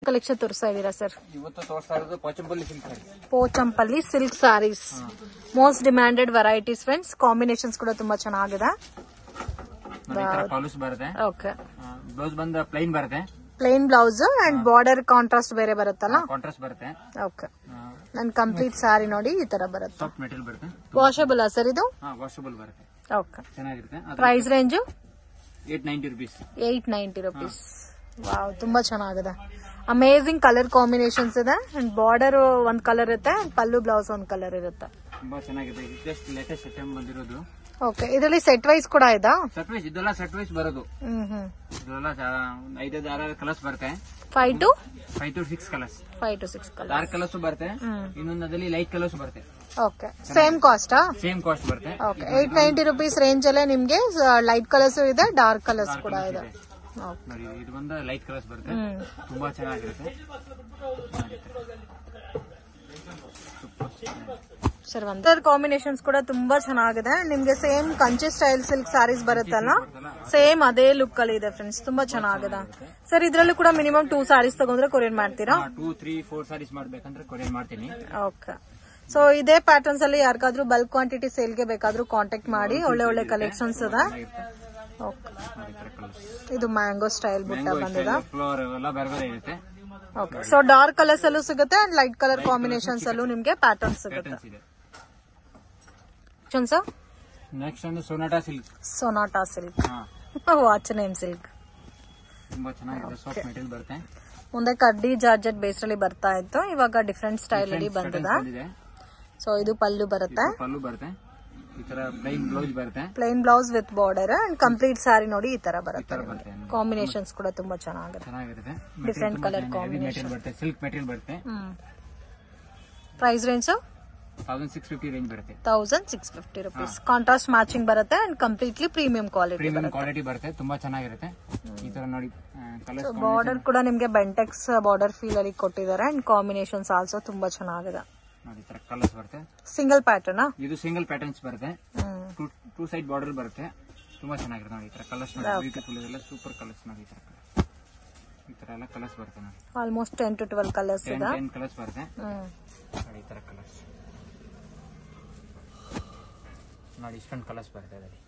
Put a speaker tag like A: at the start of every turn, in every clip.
A: Collection ತೋರಿಸ್ತಾ ಇದೀರಾ sir?
B: ಇವತ್ತು ತೋರಿಸ್ತಾ ಇರೋದು Pochampally silk sari.
A: Pochampally silk saris most demanded varieties friends. Combinations ಕೂಡ ತುಂಬಾ ಚೆನ್ನಾಗಿದೆ.
B: ಪಲ್ಯೂಸ್ ಬರುತ್ತೆ.
A: ಓಕೆ.
B: ಬ್ಲೌಸ್ ಬಂದ ಪ್ಲೈನ್ ಬರುತ್ತೆ.
A: Plain blouse and border contrast ಬೇರೆ ಬರುತ್ತಲ್ಲ?
B: ಕಾಂಟ್ರಾಸ್ಟ್ ಬರುತ್ತೆ.
A: ಓಕೆ. ನನ್ ಕಂಪ್ಲೀಟ್ ಸಾರಿ ನೋಡಿ ಈ ತರ ಬರುತ್ತೆ.
B: ಸಾಫ್ಟ್ ಮೆಟೀರಿಯಲ್ ಬರುತ್ತೆ.
A: ವಾಷಬಲ್ ಸರ್ ಇದು?
B: ವಾಷಬಲ್ ಬರುತ್ತೆ.
A: ಓಕೆ.
B: ಚೆನ್ನಾಗಿರುತ್ತೆ.
A: Price range
B: 890 rupees.
A: 890 rupees. Wow, ತುಂಬಾ ಚೆನ್ನಾಗಿದೆ. ಅಮೇಜಿಂಗ್ ಕಲರ್ ಕಾಂಬಿನೇಷನ್ಸ್ ಇದೆ ಅಂಡ್ ಬಾರ್ಡರ್ ಒಂದ್ ಕಲರ್ ಇರುತ್ತೆ, ಪಲ್ಲು ಬ್ಲೌಸ್ ಒಂದ್ ಕಲರ್ ಇರುತ್ತೆ.
B: ತುಂಬಾ ಚೆನ್ನಾಗಿದೆ. ಜಸ್ಟ್ ಲೇಟೆಸ್ಟ್ ಐಟಮ್ ಬಂದಿರೋದು.
A: ಓಕೆ. ಇದರಲ್ಲಿ ಸೆಟ್ ವೈಸ್ ಕೂಡ ಇದಾ?
B: ಸೆಟ್ ವೈಸ್ ಇದೆಲ್ಲ ಸೆಟ್ ವೈಸ್ ಬರೋದು. ಇದೆಲ್ಲ 5-6 ಕಲರ್ಸ್ ಬರುತ್ತೆ. 5 to 6 colours. 5 to 6 colours. Dark colours ಬರುತ್ತೆ. ಇನ್ನೊಂದಲ್ಲಿ ಲೈಟ್ ಕಲರ್ಸ್ ಬರುತ್ತೆ.
A: Okay. Same cost?
B: Same cost ಬರುತ್ತೆ.
A: ಓಕೆ. 890 rupees ರೇಂಜ್ ಅಲ್ಲೇ ನಿಮ್ಗೆ ಲೈಟ್ ಕಲರ್ಸ್ ಇದೆ, ಡಾರ್ಕ್ ಕಲರ್ಸ್ ಕೂಡ ಇದೆ.
B: ನೋಡಿ, ಇದು ಬಂದ ಲೈಟ್ ಕಲರ್ಸ್ ಬರುತ್ತೆ. ತುಂಬಾ ಚೆನ್ನಾಗಿರುತ್ತೆ
A: ಸರ್. ಒಂದರ ಕಾಂಬಿನೇಷನ್ಸ್ ಕೂಡ ತುಂಬಾ ಚೆನ್ನಾಗಿದೆ. ನಿಮ್ಗೆ same Kanchi style silk saris ಬರುತ್ತಲ್ಲ, ಸೇಮ್ ಅದೇ ಲುಕ್ ಅಲ್ಲಿ ಇದೆ ಫ್ರೆಂಡ್ಸ್. ತುಂಬಾ ಚೆನ್ನಾಗಿದೆ ಸರ್. ಇದ್ರಲ್ಲೂ ಕೂಡ ಮಿನಿಮಮ್ 2 ಸಾರೀಸ್ ತಗೊಂಡ್ರೆ ಕೊರಿಯರ್ ಮಾಡ್ತೀರಾ?
B: 2, 3, 4 ಸಾರೀಸ್ ಮಾಡ್ಬೇಕಂದ್ರೆ ಕೊರಿಯರ್ ಮಾಡ್ತೀನಿ.
A: ಓಕೆ. ಸೊ ಇದೇ ಪ್ಯಾಟರ್ನ್ಸ್ ಅಲ್ಲಿ ಯಾರಿಗಾದ್ರೂ ಬಲ್ಕ್ ಕ್ವಾಂಟಿಟಿ ಸೇಲ್ಗೆ ಬೇಕಾದ್ರೂ ಕಾಂಟ್ಯಾಕ್ಟ್ ಮಾಡಿ. ಒಳ್ಳೆ ಒಳ್ಳೆ ಕಲೆಕ್ಷನ್ಸ್ ಇದೆ. ಓಕೆ. ಇದು ಮ್ಯಾಂಗೋ ಸ್ಟೈಲ್ ಬುಟ್ಟ ಬಂದಿದೆ. ಓಕೆ. ಸೊ ಡಾರ್ಕ್ ಕಲರ್ಸ್ ಅಲ್ಲೂ ಸಿಗುತ್ತೆ ಅಂಡ್ ಲೈಟ್ ಕಲರ್ ಕಾಂಬಿನೇಷನ್ಸ್ ಅಲ್ಲೂ ನಿಮ್ಗೆ ಪ್ಯಾಟರ್ನ್ಸ್ ಸಿಗುತ್ತೆ.
B: ನೆಕ್ಸ್ಟ್ ಒಂದು Sonata silk.
A: Sonata silk, watch name silk.
B: ತುಂಬಾ ಚೆನ್ನಾಗಿದೆ. ಸಾಫ್ಟ್ ಮೆಟೀರಿಯಲ್ ಬರುತ್ತೆ.
A: ಮುಂದೆ ಕಡ್ಡಿ ಜಾರ್ಜೆಟ್ ಬೇಸ್ ಅಲ್ಲಿ ಬರ್ತಾ ಇತ್ತು, ಇವಾಗ ಡಿಫ್ರೆಂಟ್ ಸ್ಟೈಲ್ ಅಲ್ಲಿ ಬಂದಿದೆ. ಸೊ ಇದು ಪಲ್ಲು ಬರುತ್ತೆ.
B: ಪಲ್ಲು ಬರುತ್ತೆ. ಈ ತರ ಪ್ಲೈನ್ ಬ್ಲೌಸ್ ಬರುತ್ತೆ.
A: Plain blouse with border and complete sari ನೋಡಿ ಈ ತರ ಬರುತ್ತೆ. ಕಾಂಬಿನೇಷನ್ಸ್ ಕೂಡ ತುಂಬಾ ಚೆನ್ನಾಗಿರುತ್ತೆ. ಡಿಫ್ರೆಂಟ್ ಕಲರ್ ಕಾಂಬಿನೇಷನ್ ಬರುತ್ತೆ.
B: ಸಿಲ್ಕ್ ಮೆಟೀರಿಯಲ್ ಬರುತ್ತೆ.
A: ಪ್ರೈಸ್ ರೇಂಜ್
B: 1650 ರೇಂಜ್ ಬರುತ್ತೆ.
A: 1650 rupees. ಕಾಂಟ್ರಾಸ್ಟ್ ಮ್ಯಾಚಿಂಗ್ ಬರುತ್ತೆ ಅಂಡ್ ಕಂಪ್ಲೀಟ್ಲಿ ಪ್ರೀಮಿಯಂ
B: ಕ್ವಾಲಿಟಿ ಬರುತ್ತೆ. ತುಂಬಾ ಚೆನ್ನಾಗಿರುತ್ತೆ. ಈ ತರ ನೋಡಿ ಕಲರ್ಸ್.
A: ಬಾರ್ಡರ್ ಕೂಡ ನಿಮ್ಗೆ ಬೆಂಟೆಕ್ಸ್ ಬಾರ್ಡರ್ ಫೀಲ್ ಅಲ್ಲಿ ಕೊಟ್ಟಿದ್ದಾರೆ ಅಂಡ್ ಕಾಂಬಿನೇಷನ್ಸ್ ಆಲ್ಸೋ ತುಂಬಾ ಚೆನ್ನಾಗಿದೆ.
B: ನೋಡಿ, ಈ ತರ ಕಲರ್ಸ್ ಬರುತ್ತೆ.
A: Single pattern?
B: ಇದು ಸಿಂಗಲ್ ಪ್ಯಾಟರ್ನ್ಸ್ ಬರುತ್ತೆ. 2 ಸೈಡ್ ಬಾರ್ಡರ್ ಬರುತ್ತೆ. ತುಂಬಾ ಚೆನ್ನಾಗಿರುತ್ತೆ ನೋಡಿ. ಈ ತರ ಕಲರ್ಸ್ ನೋಡಿ, ಬ್ಯೂಟಿಫುಲ್ ಇದೆಲ್ಲ ಸೂಪರ್ ಕಲರ್ಸ್ ನೋಡಿ. ಈ ತರ ಎಲ್ಲ ಕಲರ್ಸ್ ಬರುತ್ತೆ ನೋಡಿ.
A: ಆಲ್ಮೋಸ್ಟ್ 10 to 12 ಕಲರ್ಸ್ ಇದೆ.
B: 10 ಕಲರ್ಸ್ ಬರುತ್ತೆ ನೋಡಿ. ಈ ತರ ಕಲರ್ಸ್ ನೋಡಿ, ಇಷ್ಟೊಂದು ಕಲರ್ಸ್ ಬರುತ್ತೆ ಅದರಲ್ಲಿ.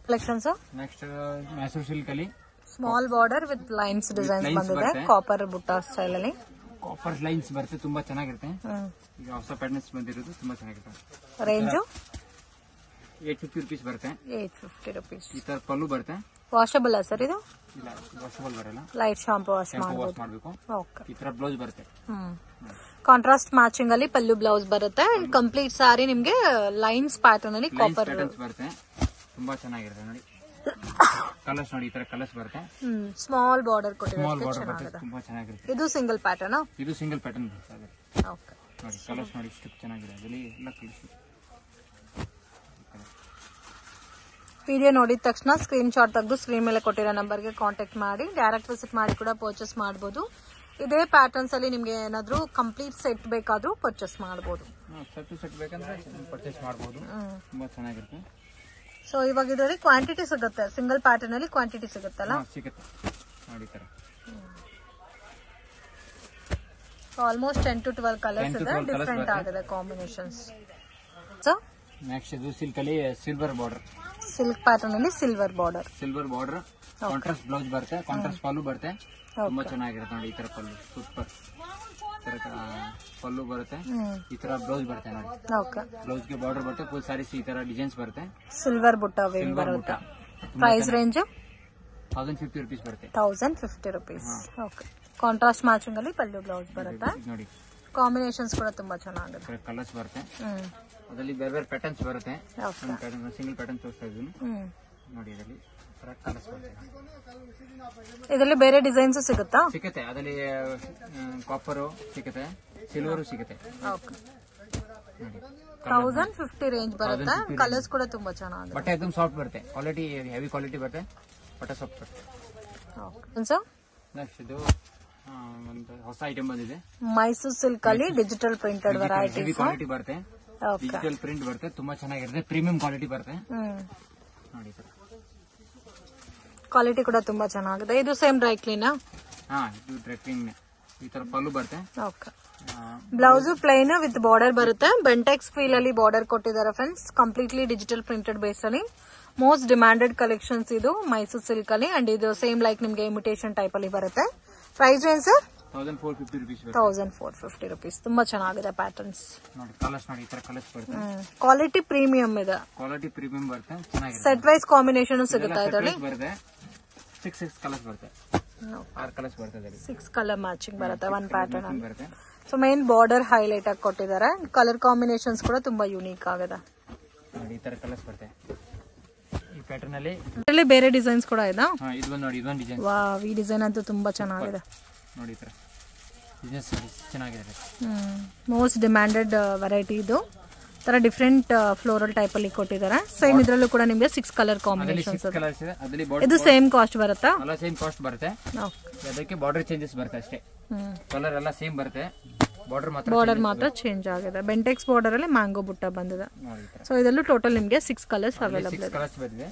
A: ಕಲೆಕ್ಷನ್ಸ್
B: ನೆಕ್ಸ್ಟ್ ಮೈಸೂರು ಸಿಲ್ಕ್ ಅಲ್ಲಿ
A: small border with lines designs ಬಂದಿದೆ. ಕಾಪರ್ ಬುಟ್ಟ ಸ್ಟೈಲ್ ಅಲ್ಲಿ
B: ಕಾಪರ್ ಲೈನ್ಸ್ ಬರುತ್ತೆ. ತುಂಬಾ ಚೆನ್ನಾಗಿರುತ್ತೆ. ಈಗ ಹೊಸ ಪ್ಯಾಟರ್ನ್ಸ್ ಬಂದಿರೋದು ತುಂಬಾ ಚೆನ್ನಾಗಿರುತ್ತೆ.
A: ರೇಂಜ್
B: 850 rupees ಬರುತ್ತೆ.
A: 850 rupees.
B: ಈ ತರ ಪಲ್ಲು ಬರುತ್ತೆ.
A: ವಾಷಬಲ್ ಸರ್ ಇದು?
B: ಇಲ್ಲ, ವಾಷಬಲ್ ಬರಲ್ಲ.
A: ಲೈಟ್ ಶಾಂಪೂ ವಾಶ್
B: ಮಾಡಬೇಕು.
A: ಓಕೆ.
B: ಈ ತರ ಬ್ಲೌಸ್ ಬರುತ್ತೆ.
A: ಕಾಂಟ್ರಾಸ್ಟ್ ಮ್ಯಾಚಿಂಗ್ ಅಲ್ಲಿ ಪಲ್ಲು ಬ್ಲೌಸ್ ಬರುತ್ತೆ ಅಂಡ್ ಕಂಪ್ಲೀಟ್ ಸಾರಿ ನಿಮ್ಗೆ ಲೈನ್ಸ್ ಪ್ಯಾಟರ್ನ್ ಅಲ್ಲಿ ಕಾಪರ್
B: ಬರುತ್ತೆ. ತುಂಬಾ ಚೆನ್ನಾಗಿರುತ್ತೆ ನೋಡಿ. ಕಲರ್ಸ್ ನೋಡಿ, ಈ ತರ ಕಲರ್ಸ್ ಬರುತ್ತೆ.
A: ಸ್ಮಾಲ್ ಬಾರ್ಡರ್ ಕೊಟ್ಟಿರುತ್ತೆ.
B: ತುಂಬಾ ಚೆನ್ನಾಗಿರುತ್ತೆ.
A: ಇದು ಸಿಂಗಲ್ ಪ್ಯಾಟರ್ನ್?
B: ಇದು ಸಿಂಗಲ್ ಪ್ಯಾಟರ್ನ್ ಬರುತ್ತೆ.
A: ಓಕೆ.
B: ನೋಡಿ ಕಲರ್ಸ್ ನೋಡಿ, ಇಷ್ಟು ಚೆನ್ನಾಗಿದೆ. ಅದರಲ್ಲಿ ಎಲ್ಲ ಕಲರ್ಸ್.
A: ವಿಡಿಯೋ ನೋಡಿದ ತಕ್ಷಣ ಸ್ಕ್ರೀನ್ ಶಾಟ್ ತೆಗೆದು ಸ್ಕ್ರೀನ್ ಮೇಲೆ ಕೊಟ್ಟಿರೋ ನಂಬರ್ಗೆ ಕಾಂಟ್ಯಾಕ್ಟ್ ಮಾಡಿ. ಡೈರೆಕ್ಟ್ ವಿಸಿಟ್ ಮಾಡಿ ಕೂಡ ಪರ್ಚೇಸ್ ಮಾಡಬಹುದು. ಇದೇ ಪ್ಯಾಟರ್ನ್ಸ್ ಅಲ್ಲಿ ನಿಮ್ಗೆ ಏನಾದ್ರು ಕಂಪ್ಲೀಟ್ ಸೆಟ್ ಬೇಕಾದ್ರೂ ಪರ್ಚೇಸ್ ಮಾಡಬಹುದು.
B: ಸೆಟ್ ಬೇಕಂದ್ರೆ ಪರ್ಚೇಸ್ ಮಾಡಬಹುದು. ತುಂಬಾ ಚೆನ್ನಾಗಿರುತ್ತೆ.
A: ಸೊ ಇವಾಗ ಇದರಲ್ಲಿ ಕ್ವಾಂಟಿಟಿ ಸಿಗುತ್ತೆ. ಸಿಂಗಲ್ ಪ್ಯಾಟರ್ನ್ ಅಲ್ಲಿ ಕ್ವಾಂಟಿಟಿ ಸಿಗುತ್ತಲ್ಲ?
B: ಸಿಗುತ್ತೆ ನೋಡಿ. ತರ
A: ಆಲ್ಮೋಸ್ಟ್ 10 to 12 ಕಲರ್ಸ್ ಇದೆ. ಡಿಫರೆಂಟ್ ಆಗಿದೆ ಕಾಂಬಿನೇಷನ್ಸ್. ಸೊ
B: ನೆಕ್ಸ್ಟ್ ಇದು ಸಿಲ್ಕ್ ಅಲ್ಲಿ ಸಿಲ್ವರ್ ಬಾರ್ಡರ್.
A: ಸಿಲ್ಕ್ ಪ್ಯಾಟರ್ನ್ ಅಲ್ಲಿ ಸಿಲ್ವರ್ ಬಾರ್ಡರ್.
B: ಕಾಂಟ್ರಾಸ್ಟ್ ಬ್ಲೌಸ್ ಬರುತ್ತೆ. ಕಾಂಟ್ರಾಸ್ಟ್ ಪಲ್ಲು ಬರುತ್ತೆ. ತುಂಬಾ ಚೆನ್ನಾಗಿರುತ್ತೆ ನೋಡಿ. ಈ ತರ ಪಲ್ಲು ಸೂಪರ್. ಪಲ್ಲು ಬರುತ್ತೆ. ಈ ತರ ಬ್ಲೌಸ್ ಬರುತ್ತೆ ನೋಡಿ. ಬ್ಲೌಸ್ ಗೆ ಬಾರ್ಡರ್ ಬರುತ್ತೆ. ಫುಲ್ ಸಾರೀಸ್ ಈ ತರ ಡಿಸೈನ್ಸ್ ಬರುತ್ತೆ.
A: ಸಿಲ್ವರ್ ಬುಟ್ಟ ಬರುತ್ತೆ. ಪ್ರೈಸ್ ರೇಂಜ್
B: 1050 rupees ಬರುತ್ತೆ.
A: 1050 rupees. ಓಕೆ. ಕಾಂಟ್ರಾಸ್ಟ್ ಮ್ಯಾಚಿಂಗ್ ಅಲ್ಲಿ ಪಲ್ಲು ಬ್ಲೌಸ್ ಬರುತ್ತೆ
B: ನೋಡಿ.
A: ಕಾಂಬಿನೇಷನ್ಸ್ ಕೂಡ ತುಂಬಾ ಚೆನ್ನಾಗಿದೆ.
B: ಕಲರ್ಸ್ ಬರುತ್ತೆ. ಅದರಲ್ಲಿ ಬೇರೆ ಬೇರೆ ಪ್ಯಾಟರ್ನ್ಸ್ ಬರುತ್ತೆ. ಸಿಂಗಲ್ ಪ್ಯಾಟರ್ನ್ ತೋರಿಸ್ತಾ ಇದ್ದೀನಿ ನೋಡಿ. ಇದರಲ್ಲಿ ಕಲರ್ಸ್ ಬರುತ್ತೆ.
A: ಇದರಲ್ಲಿ ಬೇರೆ ಡಿಸೈನ್ಸ್ ಸಿಗುತ್ತಾ?
B: ಸಿಗುತ್ತೆ. ಅದರಲ್ಲಿ ಕಾಪರ್ ಸಿಗುತ್ತೆ, ಸಿಲ್ವರ್ ಸಿಗುತ್ತೆ.
A: 1050 ರೇಂಜ್ ಬರುತ್ತೆ. ಕಲರ್ಸ್ ಕೂಡ ತುಂಬಾ ಚೆನ್ನಾಗಿದೆ.
B: ಬಟ್ಟೆ एकदम ಸಾಫ್ಟ್ ಬರುತ್ತೆ. ಕ್ವಾಲಿಟಿ ಹೆವಿ ಕ್ವಾಲಿಟಿ ಬರುತ್ತೆ. ಬಟ್ಟೆ ಸಾಫ್ಟ್ ಬರುತ್ತೆ. ನೆಕ್ಸ್ಟ್ ಇದು ಒಂದು ಹೊಸ ಐಟಮ್ ಬಂದಿದೆ.
A: ಮೈಸೂರು ಸಿಲ್ಕ್ ಅಲ್ಲಿ digital printed variety.
B: Heavy quality ಬರುತ್ತೆ. ಡಿಜಿಟಲ್ ಪ್ರಿಂಟ್ ಬರುತ್ತೆ. ತುಂಬಾ ಚೆನ್ನಾಗಿರುತ್ತೆ. ಪ್ರೀಮಿಯಂ ಕ್ವಾಲಿಟಿ ಬರುತ್ತೆ ನೋಡಿ.
A: ಕ್ವಾಲಿಟಿ ಕೂಡ ತುಂಬಾ ಚೆನ್ನಾಗಿದೆ. ಇದು ಸೇಮ್ ಡ್ರೈ ಕ್ಲೀನ್.
B: ಹಾ, ಇದು ಡ್ರೈ ಕ್ಲೀನ್. ಈ ತರ ಪಲ್ಲು ಬರುತ್ತೆ.
A: Okay. Blouse plain with border ಬರುತ್ತೆ. ಬೆಂಟೆಕ್ಸ್ ಫೀಲ್ ಅಲ್ಲಿ ಬಾರ್ಡರ್ ಕೊಟ್ಟಿದ್ದಾರೆ friends. Completely digital printed base ಅಲ್ಲಿ ಮೋಸ್ಟ್ ಡಿಮ್ಯಾಂಡೆಡ್ ಕಲೆಕ್ಷನ್ಸ್ ಇದು ಮೈಸೂರು ಸಿಲ್ಕ್ ಅಲ್ಲಿ. ಅಂಡ್ ಇದು ಸೇಮ್ ಲೈಕ್ ನಿಮ್ಗೆ ಇಮಿಟೇಷನ್ ಟೈಪ್ ಅಲ್ಲಿ ಬರುತ್ತೆ. Price range sir 1450 rupees. ತುಂಬಾ ಚೆನ್ನಾಗಿದೆ ಪ್ಯಾಟರ್ನ್ಸ್.
B: ನೋಡಿ ಕಲರ್ಸ್ ನೋಡಿ, ಈ ತರ ಕಲರ್ಸ್ ಬರುತ್ತೆ.
A: ಕ್ವಾಲಿಟಿ ಪ್ರೀಮಿಯಂ ಇದೆ.
B: ಕ್ವಾಲಿಟಿ ಪ್ರೀಮಿಯಂ ಬರುತ್ತೆ, ಚೆನ್ನಾಗಿದೆ.
A: ಸೆಟ್ ವೈಸ್ ಕಾಂಬಿನೇಷನ್ ಸಿಗುತ್ತೆ ಇದರಲ್ಲಿ.
B: ಬರುತ್ತೆ 6 ಕಲರ್ಸ್ ಬರುತ್ತೆ. 6 ಕಲರ್ಸ್ ಬರುತ್ತೆ.
A: 6 ಕಲರ್ ಮ್ಯಾಚಿಂಗ್ ಬರುತ್ತೆ ಒನ್ ಪ್ಯಾಟರ್ನ್
B: ಬರುತ್ತೆ.
A: ಸೊ ಮೇನ್ ಬಾರ್ಡರ್ ಹೈಲೈಟ್ ಆಗಿ ಕೊಟ್ಟಿದ್ದಾರೆ. ಕಲರ್ ಕಾಂಬಿನೇಷನ್ಸ್ ಕೂಡ ತುಂಬಾ ಯೂನಿಕ್ ಆಗಿದೆ.
B: ನೋಡಿ ಈ ತರ ಕಲರ್ಸ್ ಬರುತ್ತೆ ಈ ಪ್ಯಾಟರ್ನ್ ಅಲ್ಲಿ.
A: ಇದರಲ್ಲಿ ಬೇರೆ ಡಿಸೈನ್ಸ್ ಕೂಡ ಇದೆ.
B: ಇದು ನೋಡಿ, ಇದೊಂದು ಡಿಸೈನ್.
A: ವಾವ್, ಈ ಡಿಸೈನ್ ಅಂತೂ ತುಂಬಾ ಚೆನ್ನಾಗಿದೆ.
B: ನೋಡಿ ಈ ತರ ಬಿಸಿನೆಸ್ ಚೆನ್ನಾಗಿದೆ.
A: ಮೋಸ್ಟ್ ಡಿಮ್ಯಾಂಡೆಡ್ ವೆರೈಟಿ ಇದು. ತರ ಡಿಫ್ರೆಂಟ್ ಫ್ಲೋರಲ್ ಟೈಪ್ ಅಲ್ಲಿ ಕೊಟ್ಟಿದ್ದಾರೆ. ಸೇಮ್ ಇದರಲ್ಲೂ ಕೂಡ ನಿಮಗೆ 6 ಕಲರ್ ಕಾಂಬಿನೇಷನ್ಸ್ ಇದೆ. ಇದು ಸೇಮ್ ಕಾಸ್ಟ್ ಬರುತ್ತಾ?
B: ಅಲ್ಲ, ಸೇಮ್ ಕಾಸ್ಟ್ ಬರುತ್ತೆ. ಅದಕ್ಕೆ ಬಾರ್ಡರ್ ಚೇಂಜಸ್ ಬರುತ್ತೆ ಅಷ್ಟೇ. ಕಲರ್ ಎಲ್ಲ ಸೇಮ್ ಬರುತ್ತೆ, ಬಾರ್ಡರ್ ಮಾತ್ರ
A: ಚೇಂಜ್ ಆಗಿದೆ. ಬೆಂಟೆಕ್ಸ್ ಬಾರ್ಡರ್ ಅಲ್ಲಿ ಮ್ಯಾಂಗೋ ಬುಟ್ಟ ಬಂದಿದೆ. ಸೊ ಇದರಲ್ಲೂ ಟೋಟಲ್ ನಿಮಗೆ 6 ಕಲರ್ಸ್ ಅವೈಲೇಬಲ್ ಇದೆ.
B: ಕಲರ್ಸ್ ಬಂದಿದೆ.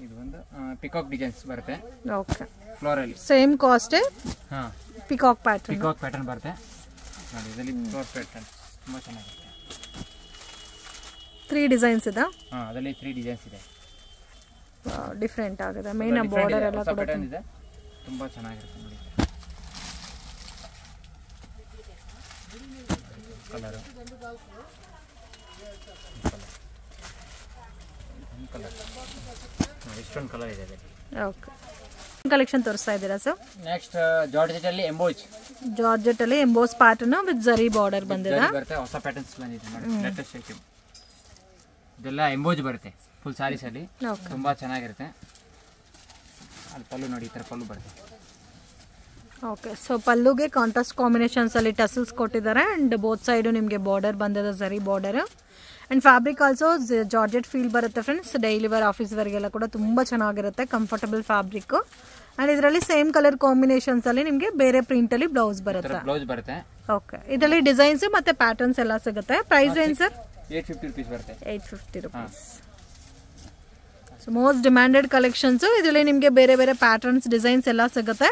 B: ಇದು ಒಂದು ಪಿಕಾಕ್ ಡಿಸೈನ್ಸ್ ಬರುತ್ತೆ.
A: Okay,
B: floral
A: same cost.
B: ಹಾ,
A: ಪಿಕಾಕ್ ಪ್ಯಾಟರ್ನ್
B: ಬರುತ್ತೆ. ನೋಡಿ ಇದರಲ್ಲಿ ಫ್ಲೋರ್ ಪ್ಯಾಟರ್ನ್ ತುಂಬಾ ಚೆನ್ನಾಗಿದೆ.
A: 3 ಡಿಸೈನ್ಸ್ ಇದೆ.
B: ಹಾ, ಅದರಲ್ಲಿ 3 ಡಿಸೈನ್ಸ್ ಇದೆ.
A: ಡಿಫರೆಂಟ್ ಆಗಿದೆ. ಮೇನ್ ಬಾರ್ಡರ್ ಎಲ್ಲ ಕೂಡ
B: ಇದೆ, ತುಂಬಾ ಚೆನ್ನಾಗಿರುತ್ತೆ. ನೋಡಿ ಕಲರ್ ಇಷ್ಟೊಂದು ಕಲರ್ ಇದೆ.
A: ಓಕೆ, ಕಲೆಕ್ಷನ್ ತೋರಿಸ್ತಾ ಇದ್ದೀರಾ ಸರ್?
B: ನೆಕ್ಸ್ಟ್ ಜಾರ್ಜೆಟ್ ಅಲ್ಲಿ ಎಂಬೋಜ್.
A: ಜಾರ್ಜೆಟ್ ಅಲ್ಲಿ ಎಂಬೋಸ್ ಪ್ಯಾಟರ್ನ್ ವಿತ್ ಜರಿ ಬಾರ್ಡರ್ ಬಂದಿದೆ.
B: ಹೊಸ ಪ್ಯಾಟರ್ನ್ಸ್ ಬಂದಿದೆ ನೋಡಿ, ಲೇಟೆಸ್ಟ್ ಐಟಮ್. ಇದೆಲ್ಲ ಎಂಬೋಜ್ ಬರುತ್ತೆ ಫುಲ್ ಸಾರೀಸ್ ಅಲ್ಲಿ, ತುಂಬಾ ಚೆನ್ನಾಗಿರುತ್ತೆ. ಅಲ್ಲಿ ಪಲ್ಲು ನೋಡಿ, ಈ ತರ ಪಲ್ಲು ಬರುತ್ತೆ.
A: ಓಕೆ, ಸೊ ಪಲ್ಲುಗೆ ಕಾಂಟ್ರಾಸ್ಟ್ ಕಾಂಬಿನೇಷನ್ಸ್ ಅಲ್ಲಿ ಟಸಲ್ಸ್ ಕೊಟ್ಟಿದ್ದಾರೆ. ಅಂಡ್ ಬೋತ್ ಸೈಡ್ ನಿಮಗೆ ಬಾರ್ಡರ್ ಬಂದಿದೆ, ಜರಿ border. And fabric also georgette feel ಬರುತ್ತೆ ಫ್ರೆಂಡ್ಸ್. ಡೈಲಿ ವೇರ್, ಆಫೀಸ್ ವೇರ್ಗೆಲ್ಲ ಕೂಡ ತುಂಬಾ ಚೆನ್ನಾಗಿರುತ್ತೆ, ಕಂಫರ್ಟಬಲ್ ಫ್ಯಾಬ್ರಿಕ್. ಅಂಡ್ ಇದರಲ್ಲಿ ಸೇಮ್ ಕಲರ್ ಕಾಂಬಿನೇಷನ್ಸ್ ಅಲ್ಲಿ ನಿಮಗೆ ಬೇರೆ ಪ್ರಿಂಟ್ ಅಲ್ಲಿ ಬ್ಲೌಸ್ ಬರುತ್ತೆ. ಓಕೆ, ಇದರಲ್ಲಿ ಡಿಸೈನ್ಸ್ ಮತ್ತೆ ಪ್ಯಾಟರ್ನ್ಸ್ ಎಲ್ಲ ಸಿಗುತ್ತೆ. Price range sir?
B: 850 rupees ಬರುತ್ತೆ.
A: 850 rupees. So most demanded collections. ಇದರಲ್ಲಿ ನಿಮಗೆ ಬೇರೆ ಬೇರೆ ಪ್ಯಾಟರ್ನ್ಸ್, ಡಿಸೈನ್ಸ್ ಎಲ್ಲ ಸಿಗುತ್ತೆ.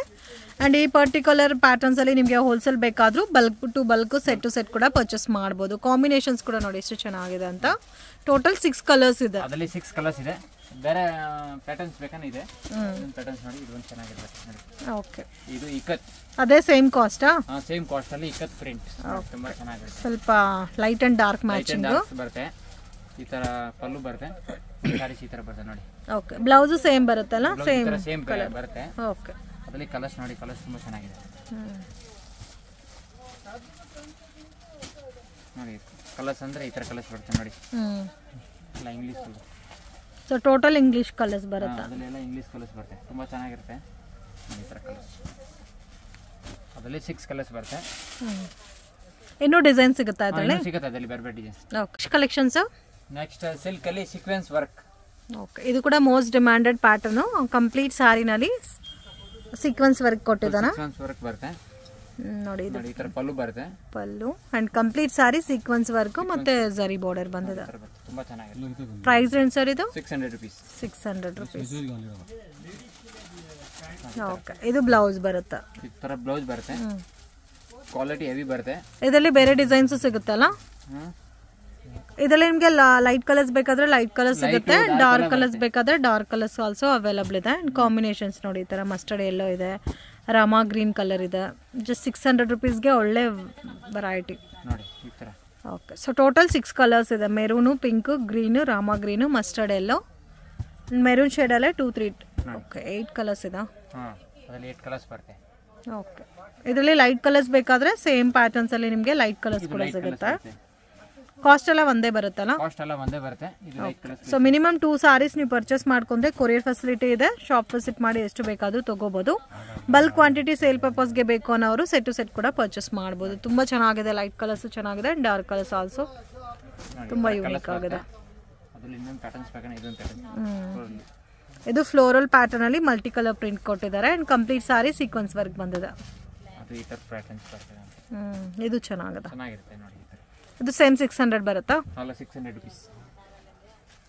A: ಅಂಡ್ ಈ ಪರ್ಟಿಕ್ಯುಲರ್ ಪ್ಯಾಟರ್ನ್ಸ್ ಅಲ್ಲಿ ನಿಮಗೆ ಹೋಲ್ಸೇಲ್ ಬೇಕಾದ್ರೂ bulk to bulk, set to set ಕೂಡ ಪರ್ಚೇಸ್ ಮಾಡಬಹುದು. ಕಾಂಬಿನೇಷನ್ಸ್ ಕೂಡ ನೋಡಿ ಎಷ್ಟು ಚೆನ್ನಾಗಿದೆ ಅಂತ. ಟೋಟಲ್ 6 ಕಲರ್ಸ್ ಇದೆ.
B: ಅದರಲ್ಲಿ 6 ಕಲರ್ಸ್ ಇದೆ. ಬೇರೆ ಪ್ಯಾಟರ್ನ್ಸ್ ಬೇಕಂದ್ರೆ ಇದೆ. ಪ್ಯಾಟರ್ನ್ಸ್ ನೋಡಿ, ಇದು ಒಂದು ಚೆನ್ನಾಗಿದೆ ನೋಡಿ.
A: ಓಕೆ,
B: ಇದು ಇಕತ್.
A: ಅದೇ ಸೇಮ್ ಕಾಸ್ಟ್?
B: ಸೇಮ್ ಕಾಸ್ಟ್ ಅಲ್ಲಿ ಇಕತ್ ಪ್ರಿಂಟ್ ತುಂಬಾ ಚೆನ್ನಾಗಿದೆ.
A: ಸ್ವಲ್ಪ ಲೈಟ್ ಅಂಡ್ ಡಾರ್ಕ್ ಮ್ಯಾಚಿಂಗ್
B: ಬರುತ್ತೆ. ಈ ತರ ಪಲ್ಲು ಬರುತ್ತೆ, ಸಾರೀಸ್ ಈ ತರ ಬರುತ್ತೆ ನೋಡಿ.
A: ಓಕೆ, ಬ್ಲೌಸ್ ಸೇಮ್ ಬರುತ್ತಲ್ಲ?
B: ಸೇಮ್ ಕಲರ್ ಬರುತ್ತೆ.
A: ಓಕೆ,
B: ಅದರಲ್ಲಿ ಕಲರ್ಸ್ ನೋಡಿ, ಕಲರ್ಸ್ ತುಂಬಾ ಚೆನ್ನಾಗಿದೆ ನೋಡಿ. ಕಲರ್ಸ್ ಅಂದ್ರೆ ಈ ತರ ಕಲರ್ಸ್ ಬರುತ್ತೆ ನೋಡಿ. ಎಲ್ಲ English colour.
A: So total English colours ಬರುತ್ತೆ.
B: ಅದರಲ್ಲೆಲ್ಲ ಇಂಗ್ಲಿಷ್ ಕಲರ್ಸ್ ಬರುತ್ತೆ, ತುಂಬಾ ಚೆನ್ನಾಗಿರುತ್ತೆ ಈ ತರ ಕಲರ್ಸ್. ಅದರಲ್ಲಿ 6 ಕಲರ್ಸ್ ಬರುತ್ತೆ.
A: ಇನ್ನೂ ಡಿಸೈನ್ ಸಿಗುತ್ತಾ ಇದರಲ್ಲಿ?
B: ಸಿಗುತ್ತೆ ಅದರಲ್ಲಿ ಬೇರೆ ಬೇರೆ designs.
A: Okay, collections
B: next silk ಅಲ್ಲಿ ಸೀಕ್ವೆನ್ಸ್ ವರ್ಕ್.
A: ಓಕೆ, ಇದು ಕೂಡ ಮೋಸ್ಟ್ ಡಿಮ್ಯಾಂಡೆಡ್ ಪ್ಯಾಟರ್ನ್. ಕಂಪ್ಲೀಟ್ ಸಾರಿನಲ್ಲಿ ಸೀಕ್ವೆನ್ಸ್ ವರ್ಕ್ ಕೊಟ್ಟಿದ್ದಾನೆ.
B: ಸೀಕ್ವೆನ್ಸ್ ವರ್ಕ್ ಬರುತ್ತೆ
A: ನೋಡಿ. ಇದು
B: ಈ ತರ ಪಲ್ಲು ಬರುತ್ತೆ,
A: pallu. And complete sari sequence work ಮತ್ತೆ ಜರಿ ಬಾರ್ಡರ್ ಬಂದಿದೆ.
B: ತುಂಬಾ ಚೆನ್ನಾಗಿದೆ.
A: ಪ್ರೈಸ್ ರೇಂಜ್ ಸರ್ ಇದು?
B: 600 rupees.
A: 600 rupees. ಓಕೆ, ಇದು ಬ್ಲೌಸ್ ಬರುತ್ತೆ.
B: ಈ ತರ ಬ್ಲೌಸ್ ಬರುತ್ತೆ, ಕ್ವಾಲಿಟಿ ಹೆವಿ ಬರುತ್ತೆ.
A: ಇದರಲ್ಲಿ ಬೇರೆ ಡಿಸೈನ್ಸ್ ಸಿಗುತ್ತಲ್ಲ? ಇದರಲ್ಲಿ ನಿಮಗೆ ಲೈಟ್ ಕಲರ್ಸ್ ಬೇಕಾದ್ರೆ ಲೈಟ್ ಕಲರ್ಸ್ ಸಿಗುತ್ತೆ, ಡಾರ್ಕ್ ಕಲರ್ಸ್ ಬೇಕಾದ್ರೆ ಡಾರ್ಕ್ ಕಲರ್ಸ್ ಆಲ್ಸೋ ಅವೈಲಬಲ್ ಇದೆ. ಅಂಡ್ ಕಾಂಬಿನೇಷನ್ಸ್ ನೋಡಿ, ಈ ತರ ಮಸ್ಟರ್ಡ್ ಯೆಲ್ಲೋ ಇದೆ, ರಾಮಾ ಗ್ರೀನ್ ಕಲರ್ ಇದೆ. ಜಸ್ಟ್ 600 rupeesಗೆ ಒಳ್ಳೆ ವೆರೈಟಿ
B: ನೋಡಿ ಈ ತರ.
A: ಓಕೆ, ಸೊ ಟೋಟಲ್ 6 ಕಲರ್ಸ್ ಇದೆ. Maroon, pink, green, Rama green, mustard yellow, maroon shade ಅಲ್ಲೇ 2 3. ಓಕೆ, 8 ಕಲರ್ಸ್ ಇದೆ.
B: ಅದರಲ್ಲಿ 8 ಕಲರ್ಸ್ ಬರುತ್ತೆ.
A: ಓಕೆ, ಇದರಲ್ಲಿ ಲೈಟ್ ಕಲರ್ಸ್ ಬೇಕಾದ್ರೆ ಸೇಮ್ ಪ್ಯಾಟರ್ನ್ಸ್ ಅಲ್ಲಿ ನಿಮಗೆ ಲೈಟ್ ಕಲರ್ಸ್ ಕೂಡ ಸಿಗುತ್ತೆ. ಕಾಸ್ಟ್ ಎಲ್ಲ ಒಂದೇ ಬರುತ್ತಲ್ಲ?
B: ಕಾಸ್ಟ್ ಎಲ್ಲ ಒಂದೇ ಬರುತ್ತೆ. ಇದು light colour.
A: So minimum 2 saris ನೀವು ಪರ್ಚೇಸ್ ಮಾಡ್ಕೊಂಡ್ರೆ ಕೊರಿಯರ್ ಫೆಸಿಲಿಟಿ ಇದೆ. ಶಾಪ್ ವಿಸಿಟ್ ಮಾಡಿ ಎಷ್ಟು ಬೇಕಾದ್ರೂ ತಗೋಬಹುದು. ಬಲ್ಕ್ ಕ್ವಾಂಟಿಟಿ ಸೇಲ್ ಪರ್ಪಸ್ಗೆ ಬೇಕು ಅನ್ನೋರು ಸೆಟ್ ಟು ಸೆಟ್ ಕೂಡ ಪರ್ಚೇಸ್ ಮಾಡಬಹುದು. ತುಂಬಾ ಚೆನ್ನಾಗಿದೆ, ಲೈಟ್ ಕಲರ್ಸ್ ಚೆನ್ನಾಗಿದೆ, ಡಾರ್ಕ್ ಕಲರ್ಸ್ ಆಲ್ಸೋ ತುಂಬಾ ಯೂನಿಕ್ ಆಗಿದೆ.
B: ಅದರಲ್ಲಿ ಇನ್ನೊಂದು ಪ್ಯಾಟರ್ನ್ಸ್ ಬೇಕಂದ್ರೆ ಇದೊಂದು ಪ್ಯಾಟರ್ನ್.
A: ಇದು ಫ್ಲೋರಲ್ ಪ್ಯಾಟರ್ನ್ ಅಲ್ಲಿ ಮಲ್ಟಿ ಕಲರ್ ಪ್ರಿಂಟ್ ಕೊಟ್ಟಿದ್ದಾರೆ. And complete sari sequence work ಬಂದಿದೆ.
B: ಅದು ಈ ತರ ಪ್ಯಾಟರ್ನ್ಸ್ ಬರ್ತದೆ.
A: ಇದು ಚೆನ್ನಾಗಿದೆ,
B: ಚೆನ್ನಾಗಿರುತ್ತೆ ನೋಡಿ.
A: ಇದು ಸೇಮ್ 600 ಬರುತ್ತಾ?
B: ಅಲ್ಲ, 600 rupees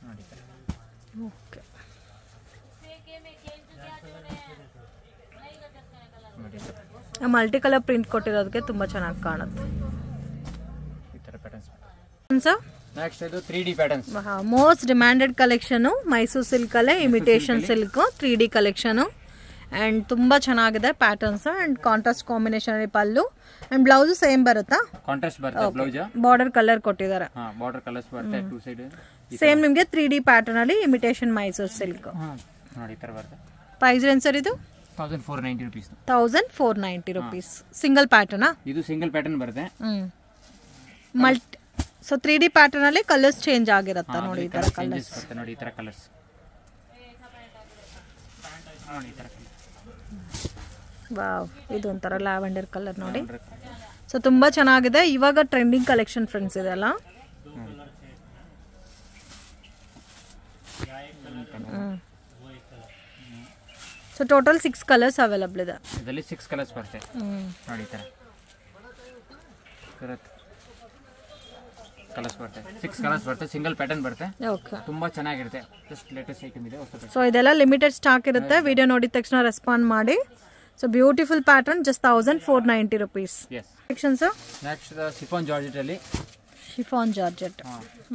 B: ನೋಡಿ.
A: ಓಕೆ,
B: ನೋಡಿ
A: ಮಲ್ಟಿ ಕಲರ್ ಪ್ರಿಂಟ್ ಕೊಟ್ಟಿರೋದಕ್ಕೆ ತುಂಬಾ ಚೆನ್ನಾಗಿ ಕಾಣುತ್ತೆ.
B: ಈ ತರ ಪ್ಯಾಟರ್ನ್ಸ್. ನೆಕ್ಸ್ಟ್ ಇದು 3D patterns.
A: Most demanded collection Mysuru silk ಅಲ್ಲೇ imitation silk 3D collection and ತುಂಬಾ ಚೆನ್ನಾಗಿದೆ patterns and contrast combination pallu and blouse same ಬರುತ್ತಾ?
B: ಕಾಂಟ್ರಾಸ್ಟ್ ಬರುತ್ತೆ ಬ್ಲೌಸ್.
A: ಬಾರ್ಡರ್ ಕಲರ್ ಕೊಟ್ಟಿದ್ದಾರೆ.
B: ಬಾರ್ಡರ್ ಕಲರ್ಸ್ ಬರುತ್ತೆ ಟೂ ಸೈಡ್.
A: ಸೇಮ್ ನಿಮಗೆ 3D ಪ್ಯಾಟರ್ನ್ ಅಲ್ಲಿ ಇಮಿಟೇಷನ್ ಮೈಸೂರು ಸಿಲ್ಕ್.
B: ನೋಡಿ ಈ ತರ ಬರುತ್ತೆ.
A: ಪ್ರೈಸ್ ರೇಂಜ್ ಸರ್ ಇದು
B: 1490 rupees.
A: 1490 rupees. Single pattern.
B: ಇದು ಸಿಂಗಲ್ ಪ್ಯಾಟರ್ನ್ ಬರುತ್ತೆ.
A: ಮಲ್ಟಿ ಸೊ 3D ಪ್ಯಾಟರ್ನ್ ಅಲ್ಲಿ ಕಲರ್ಸ್ ಚೇಂಜ್ ಆಗಿರುತ್ತೆ ನೋಡಿ ಈ ತರ ಕಲರ್ಸ್
B: ಬರುತ್ತೆ. ನೋಡಿ ಈ ತರ ಕಲರ್ಸ್. ನೋಡಿ ಈ ತರ
A: ವಾವ್, ಇದು ಒಂಥರ ಲ್ಯಾವೆಂಡರ್ ಕಲರ್ ನೋಡಿ. ಸೊ ತುಂಬಾ ಚೆನ್ನಾಗಿದೆ. ಇವಾಗ ಟ್ರೆಂಡಿಂಗ್ ಕಲೆಕ್ಷನ್ ಫ್ರೆಂಡ್ಸ್ ಇದೆಲ್ಲ. ಸೊ ಟೋಟಲ್ 6 ಕಲರ್ಸ್ ಅವೈಲಬಲ್ ಇದೆ.
B: ಇದರಲ್ಲಿ 6 ಕಲರ್ಸ್ ಬರುತ್ತೆ. ನೋಡಿ ಈ ತರ ಕಲರ್ಸ್ ಬರುತ್ತೆ. 6 ಕಲರ್ಸ್ ಬರುತ್ತೆ. ಸಿಂಗಲ್ ಪ್ಯಾಟರ್ನ್ ಬರುತ್ತೆ.
A: ಓಕೆ,
B: ತುಂಬಾ ಚೆನ್ನಾಗಿರುತ್ತೆ. ಜಸ್ಟ್ ಲೇಟೆಸ್ಟ್ ಐಟಮ್ ಇದೆ.
A: ಸೊ ಇದೆಲ್ಲ ಲಿಮಿಟೆಡ್ ಸ್ಟಾಕ್ ಇರುತ್ತೆ. ವಿಡಿಯೋ ನೋಡಿದ ತಕ್ಷಣ ರೆಸ್ಪಾಂಡ್ ಮಾಡಿ. So beautiful pattern just 1490 rupees.
B: Yes.
A: Sections
B: next chiffon georgette ಅಲ್ಲಿ
A: ಶಿಫಾನ್ ಜಾರ್ಜೆಟ್.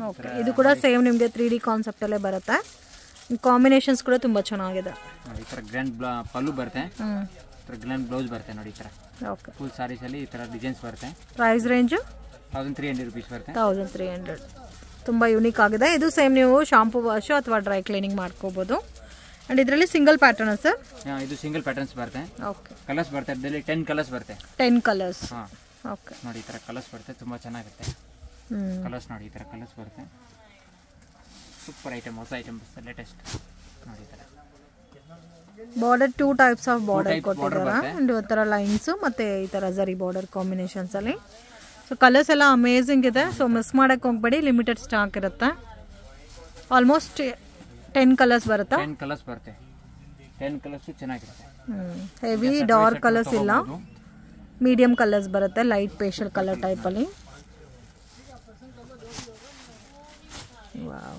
A: ಓಕೆ, ಇದು ಕೂಡ ಸೇಮ್ ನಿಮಗೆ 3D ಕಾನ್ಸೆಪ್ಟ್ ಅಲ್ಲೇ ಬರುತ್ತೆ. ಕಾಂಬಿನೇಷನ್ಸ್ ಕೂಡ ತುಂಬಾ ಚೆನ್ನಾಗಿದೆ.
B: ನೋಡಿ ಈ ತರ ಗ್ರ್ಯಾಂಡ್ ಪಲ್ಲು ಬರುತ್ತೆ. ಗ್ರ್ಯಾಂಡ್ ಬ್ಲೌಸ್ ಬರುತ್ತೆ. ನೋಡಿ ಈ ತರ
A: ಓಕೆ,
B: ಫುಲ್ ಸಾರೀಸ್ ಅಲ್ಲಿ ಈ ತರ ಡಿಸೈನ್ಸ್ ಬರುತ್ತೆ.
A: ಪ್ರೈಸ್ ರೇಂಜ್
B: 1300 rupees ಬರುತ್ತೆ.
A: 1300. ತುಂಬಾ ಯೂನಿಕ್ ಆಗಿದೆ. ಇದು ಸೇಮ್ ನೀವು ಶಾಂಪೂ ವಾಶ್ ಅಥವಾ ಡ್ರೈ ಕ್ಲೀನಿಂಗ್ ಮಾಡ್ಕೋಬಹುದು. ಅಂಡ್ ಇದರಲ್ಲಿ ಸಿಂಗಲ್ ಪ್ಯಾಟರ್ನ್ ಸರ್.
B: ಇದು ಸಿಂಗಲ್ ಪ್ಯಾಟರ್ನ್ಸ್ ಬರುತ್ತೆ.
A: ಓಕೆ,
B: ಕಲರ್ಸ್ ಬರುತ್ತೆ. ಇದರಲ್ಲಿ 10 ಕಲರ್ಸ್ ಬರುತ್ತೆ.
A: 10 ಕಲರ್ಸ್. ಓಕೆ,
B: ನೋಡಿ ಈ ತರ ಕಲರ್ಸ್ ಬರುತ್ತೆ. ತುಂಬಾ ಚೆನ್ನಾಗಿರುತ್ತೆ. ಕಲರ್ಸ್ ನೋಡಿ ಈ ತರ ಕಲರ್ಸ್ ಬರುತ್ತೆ. ಸೂಪರ್ ಐಟಮ್, ಹೊಸ ಐಟಮ್ ಲೇಟೆಸ್ಟ್. ನೋಡಿ ಈ ತರ
A: ಬಾರ್ಡರ್ 2 ಟೈಪ್ಸ್ ಆಫ್ ಬಾರ್ಡರ್ ಕೊಟ್ಟಿದ್ದಾರೆ. ಅಂಡ್ ಒಂಥರ ಲೈನ್ಸ್ ಮತ್ತೆ ಈ ತರ ಜರಿ ಬಾರ್ಡರ್ ಕಾಂಬಿನೇಷನ್ಸ್ ಅಲ್ಲಿ. ಸೊ ಕಲರ್ಸ್ ಎಲ್ಲ ಅಮೇಜಿಂಗ್ ಇದೆ. ಸೊ ಮಿಸ್ ಮಾಡಕ್ಕೆ ಹೋಗ್ಬೇಡಿ, ಲಿಮಿಟೆಡ್ ಸ್ಟಾಕ್ ಇರುತ್ತೆ. ಆಲ್ಮೋಸ್ಟ್ 10 ಕಲರ್ಸ್ ಬರುತ್ತಾ?
B: 10 ಕಲರ್ಸ್ ಬರುತ್ತೆ. 10 ಕಲರ್ಸ್ ಚೆನ್ನಾಗಿರುತ್ತೆ.
A: ಹೆವಿ ಡಾರ್ಕ್ ಕಲರ್ಸ್ ಇಲ್ಲ, ಮೀಡಿಯಂ ಕಲರ್ಸ್ ಬರುತ್ತೆ. ಲೈಟ್ ಪೇಸ್ಟಲ್ ಕಲರ್ ಟೈಪ್ ಅಲ್ಲಿ. ವಾವ್,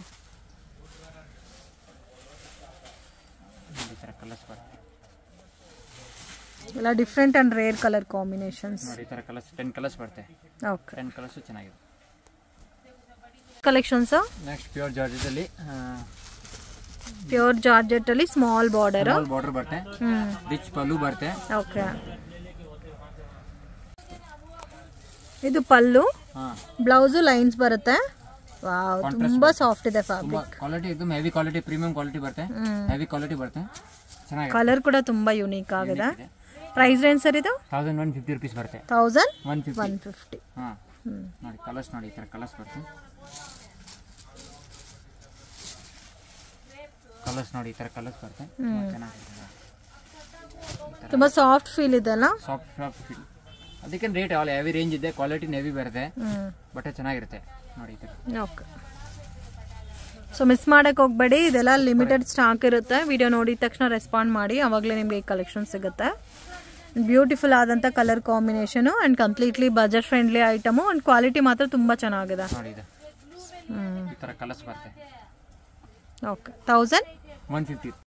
B: ಈ ತರ ಕಲರ್ಸ್ ಬರುತ್ತೆ.
A: ಎಲ್ಲ different and rare colour combinations.
B: ನೋಡಿ ಈ ತರ ಕಲರ್ಸ್ 10 ಕಲರ್ಸ್ ಬರುತ್ತೆ.
A: ಓಕೆ,
B: 10 ಕಲರ್ಸ್ ಚೆನ್ನಾಗಿದೆ.
A: ಕಲೆಕ್ಷನ್ಸ್
B: ನೆಕ್ಸ್ಟ್ ಪ್ಯೂರ್ ಜಾರ್ಜೆಟ್ ಅಲ್ಲಿ
A: ಪ್ಯೂರ್ ಜಾರ್ಜೆಟ್ ಅಲ್ಲಿ ಸ್ಮಾಲ್ ಬಾರ್ಡರ್
B: ಬರುತ್ತೆ. ರಿಚ್ ಪಲ್ಲು ಬರುತ್ತೆ.
A: ಓಕೆ, ಇದು ಪಲ್ಲು. ಬ್ಲೌಸ್ ಲೈನ್ಸ್ ಬರುತ್ತೆ. ವಾವ್, ತುಂಬಾ ಸಾಫ್ಟ್ ಇದೆ ಫ್ಯಾಬ್ರಿಕ್.
B: ಕ್ವಾಲಿಟಿ एकदम ಹೆವಿ ಕ್ವಾಲಿಟಿ, ಪ್ರೀಮಿಯಂ ಕ್ವಾಲಿಟಿ ಬರುತ್ತೆ. ಹೆವಿ ಕ್ವಾಲಿಟಿ ಬರುತ್ತೆ. ಚೆನ್ನಾಗಿದೆ.
A: ಕಲರ್ ಕೂಡ ತುಂಬಾ ಯೂನಿಕ್ ಆಗಿದೆ. ಪ್ರೈಸ್ ರೇಂಜ್ ಸರ್ ಇದು
B: 1150 rupees ಬರುತ್ತೆ.
A: 1150.
B: ನೋಡಿ ಕಲರ್ಸ್ ನೋಡಿ ಈ ತರ ಕಲರ್ಸ್ ಬರುತ್ತೆ. ಕಲರ್ಸ್ ನೋಡಿ ಈ ತರ ಕಲರ್ಸ್ ಬರುತ್ತೆ. ಚೆನ್ನಾಗಿದೆ.
A: ತುಂಬಾ ಸಾಫ್ಟ್ ಫೀಲ್ ಇದೆ ಅಲ್ಲ?
B: Soft feel. ಅದಕ್ಕೆ ರೇಟ್ ಆಲ್ ಹೆವಿ ರೇಂಜ್ ಇದೆ. ಕ್ವಾಲಿಟಿ ಹೆವಿ ಬರುತ್ತೆ. ಬಟ್ಟೆ ಚೆನ್ನಾಗಿರುತ್ತೆ. ನೋಡಿ ಈ ತರ.
A: ಓಕೆ, ಸೊ ಮಿಸ್ ಮಾಡಕ್ ಹೋಗ್ಬೇಡಿ. ಇದೆಲ್ಲ ಲಿಮಿಟೆಡ್ ಸ್ಟಾಕ್ ಇರುತ್ತೆ. ವಿಡಿಯೋ ನೋಡಿದ ತಕ್ಷಣ ರೆಸ್ಪಾಂಡ್ ಮಾಡಿ, ಅವಾಗಲೇ ನಿಮಗೆ ಈ ಕಲೆಕ್ಷನ್ ಸಿಗುತ್ತೆ. ಬ್ಯೂಟಿಫುಲ್ ಆದಂತ colour combination and completely budget friendly item and quality ಮಾತ್ರ ತುಂಬಾ ಚೆನ್ನಾಗಿದೆ.
B: ನೋಡಿ ಇದು ಈ ತರ ಕಲರ್ಸ್ ಬರುತ್ತೆ.
A: ಓಕೆ, 1150.